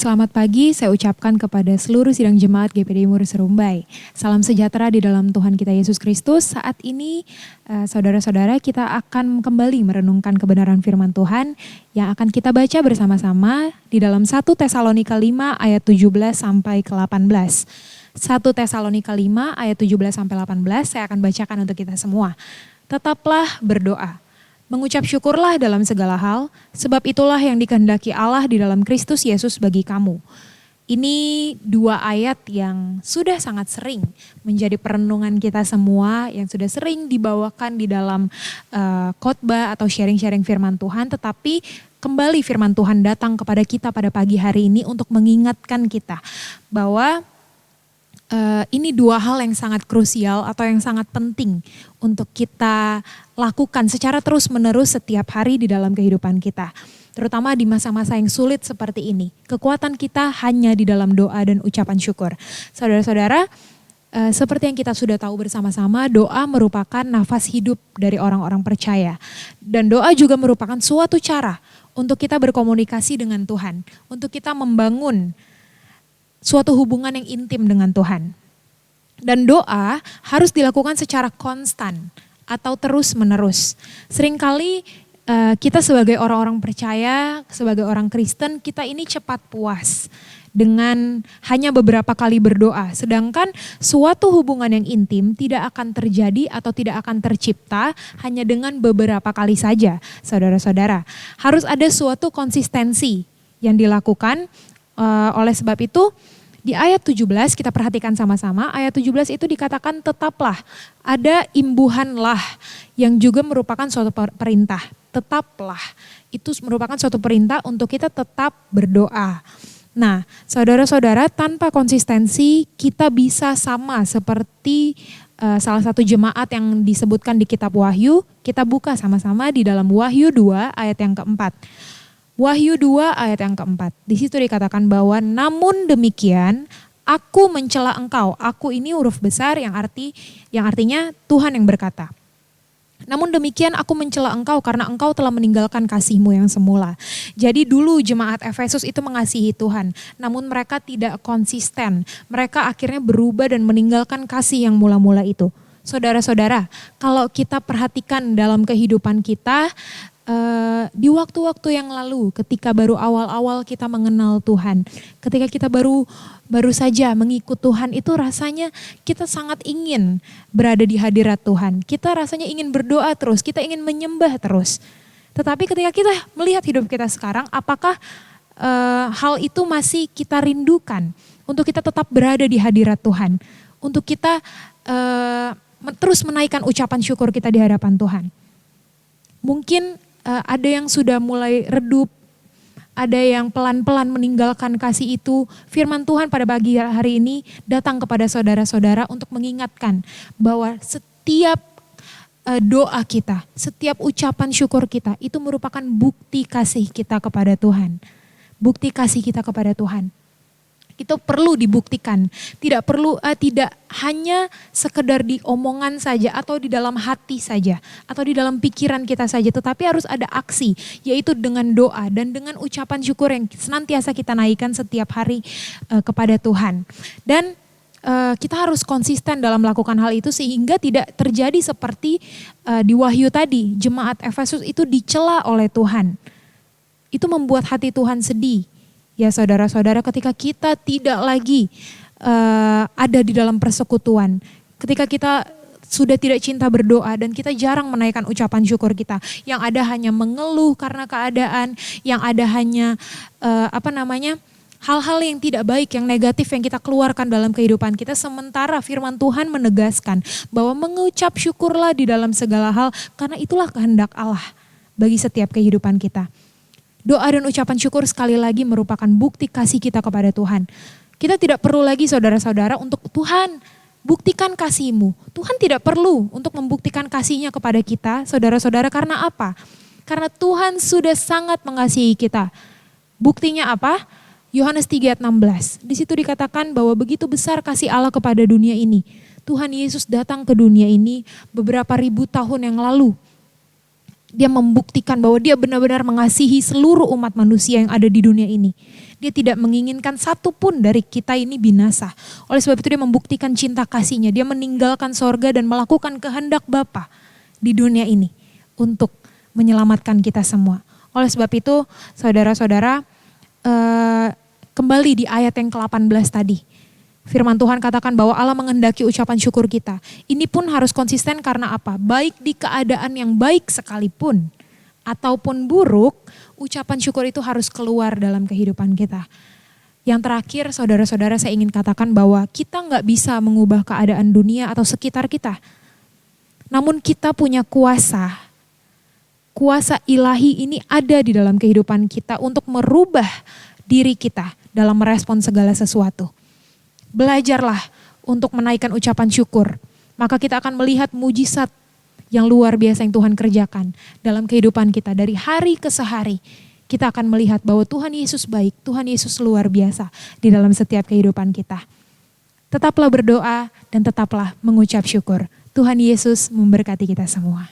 Selamat pagi, saya ucapkan kepada seluruh sidang jemaat GPD Mur Serumbai. Salam sejahtera di dalam Tuhan kita Yesus Kristus. Saat ini, saudara-saudara, kita akan kembali merenungkan kebenaran firman Tuhan yang akan kita baca bersama-sama di dalam 1 Tesalonika 5 ayat 17 sampai ke 18. 1 Tesalonika 5 ayat 17 sampai 18 saya akan bacakan untuk kita semua. Tetaplah berdoa. Mengucap syukurlah dalam segala hal, sebab itulah yang dikehendaki Allah di dalam Kristus Yesus bagi kamu. Ini dua ayat yang sudah sangat sering menjadi perenungan kita semua, yang sudah sering dibawakan di dalam khotbah atau sharing-sharing firman Tuhan, tetapi kembali firman Tuhan datang kepada kita pada pagi hari ini untuk mengingatkan kita bahwa ini dua hal yang sangat krusial atau yang sangat penting untuk kita lakukan secara terus-menerus setiap hari di dalam kehidupan kita. Terutama di masa-masa yang sulit seperti ini. Kekuatan kita hanya di dalam doa dan ucapan syukur. Saudara-saudara, seperti yang kita sudah tahu bersama-sama, doa merupakan nafas hidup dari orang-orang percaya. Dan doa juga merupakan suatu cara untuk kita berkomunikasi dengan Tuhan. Untuk kita membangun suatu hubungan yang intim dengan Tuhan. Dan doa harus dilakukan secara konstan atau terus-menerus. Seringkali kita sebagai orang-orang percaya, sebagai orang Kristen, kita ini cepat puas dengan hanya beberapa kali berdoa. Sedangkan suatu hubungan yang intim tidak akan terjadi atau tidak akan tercipta hanya dengan beberapa kali saja, saudara-saudara. Harus ada suatu konsistensi yang dilakukan. Oleh sebab itu, di ayat 17 kita perhatikan sama-sama, ayat 17 itu dikatakan tetaplah, ada imbuhanlah yang juga merupakan suatu perintah. Tetaplah, itu merupakan suatu perintah untuk kita tetap berdoa. Nah, saudara-saudara, tanpa konsistensi kita bisa sama seperti salah satu jemaat yang disebutkan di kitab Wahyu. Kita buka sama-sama di dalam Wahyu 2 ayat yang keempat. Wahyu 2 ayat yang keempat. Di situ dikatakan bahwa namun demikian aku mencela engkau. Aku ini huruf besar yang artinya Tuhan yang berkata. Namun demikian aku mencela engkau karena engkau telah meninggalkan kasihmu yang semula. Jadi dulu jemaat Efesus itu mengasihi Tuhan. Namun mereka tidak konsisten. Mereka akhirnya berubah dan meninggalkan kasih yang mula-mula itu. Saudara-saudara, kalau kita perhatikan dalam kehidupan kita, di waktu-waktu yang lalu ketika baru awal-awal kita mengenal Tuhan, ketika kita baru saja mengikut Tuhan, itu rasanya kita sangat ingin berada di hadirat Tuhan. Kita rasanya ingin berdoa terus, kita ingin menyembah terus. Tetapi ketika kita melihat hidup kita sekarang, apakah hal itu masih kita rindukan untuk kita tetap berada di hadirat Tuhan, untuk kita terus menaikkan ucapan syukur kita di hadapan Tuhan? Mungkin ada yang sudah mulai redup, ada yang pelan-pelan meninggalkan kasih itu. Firman Tuhan pada pagi hari ini datang kepada saudara-saudara untuk mengingatkan bahwa setiap doa kita, setiap ucapan syukur kita itu merupakan bukti kasih kita kepada Tuhan. Bukti kasih kita kepada Tuhan. Itu perlu dibuktikan, tidak hanya sekedar di omongan saja atau di dalam hati saja atau di dalam pikiran kita saja, tetapi harus ada aksi, yaitu dengan doa dan dengan ucapan syukur yang senantiasa kita naikkan setiap hari kepada Tuhan. Dan kita harus konsisten dalam melakukan hal itu sehingga tidak terjadi seperti di Wahyu tadi, jemaat Efesus itu dicela oleh Tuhan. Itu membuat hati Tuhan sedih. Ya saudara-saudara, ketika kita tidak lagi ada di dalam persekutuan, ketika kita sudah tidak cinta berdoa dan kita jarang menaikkan ucapan syukur kita, yang ada hanya mengeluh karena keadaan, yang ada hanya hal-hal yang tidak baik, yang negatif yang kita keluarkan dalam kehidupan kita, sementara firman Tuhan menegaskan bahwa mengucap syukurlah di dalam segala hal, karena itulah kehendak Allah bagi setiap kehidupan kita. Doa dan ucapan syukur sekali lagi merupakan bukti kasih kita kepada Tuhan. Kita tidak perlu lagi saudara-saudara untuk Tuhan buktikan kasih-Mu. Tuhan tidak perlu untuk membuktikan kasih-Nya kepada kita, saudara-saudara, karena apa? Karena Tuhan sudah sangat mengasihi kita. Buktinya apa? Yohanes 3 ayat 16. Di situ dikatakan bahwa begitu besar kasih Allah kepada dunia ini. Tuhan Yesus datang ke dunia ini beberapa ribu tahun yang lalu. Dia membuktikan bahwa dia benar-benar mengasihi seluruh umat manusia yang ada di dunia ini. Dia tidak menginginkan satupun dari kita ini binasa. Oleh sebab itu dia membuktikan cinta kasih-Nya. Dia meninggalkan sorga dan melakukan kehendak Bapa di dunia ini untuk menyelamatkan kita semua. Oleh sebab itu saudara-saudara, kembali di ayat yang ke-18 tadi. Firman Tuhan katakan bahwa Allah menghendaki ucapan syukur kita. Ini pun harus konsisten karena apa? Baik di keadaan yang baik sekalipun ataupun buruk, ucapan syukur itu harus keluar dalam kehidupan kita. Yang terakhir saudara-saudara, saya ingin katakan bahwa kita nggak bisa mengubah keadaan dunia atau sekitar kita. Namun kita punya kuasa. Kuasa ilahi ini ada di dalam kehidupan kita untuk merubah diri kita dalam merespon segala sesuatu. Belajarlah untuk menaikkan ucapan syukur. Maka kita akan melihat mujizat yang luar biasa yang Tuhan kerjakan dalam kehidupan kita. Dari hari ke sehari kita akan melihat bahwa Tuhan Yesus baik, Tuhan Yesus luar biasa di dalam setiap kehidupan kita. Tetaplah berdoa dan tetaplah mengucap syukur. Tuhan Yesus memberkati kita semua.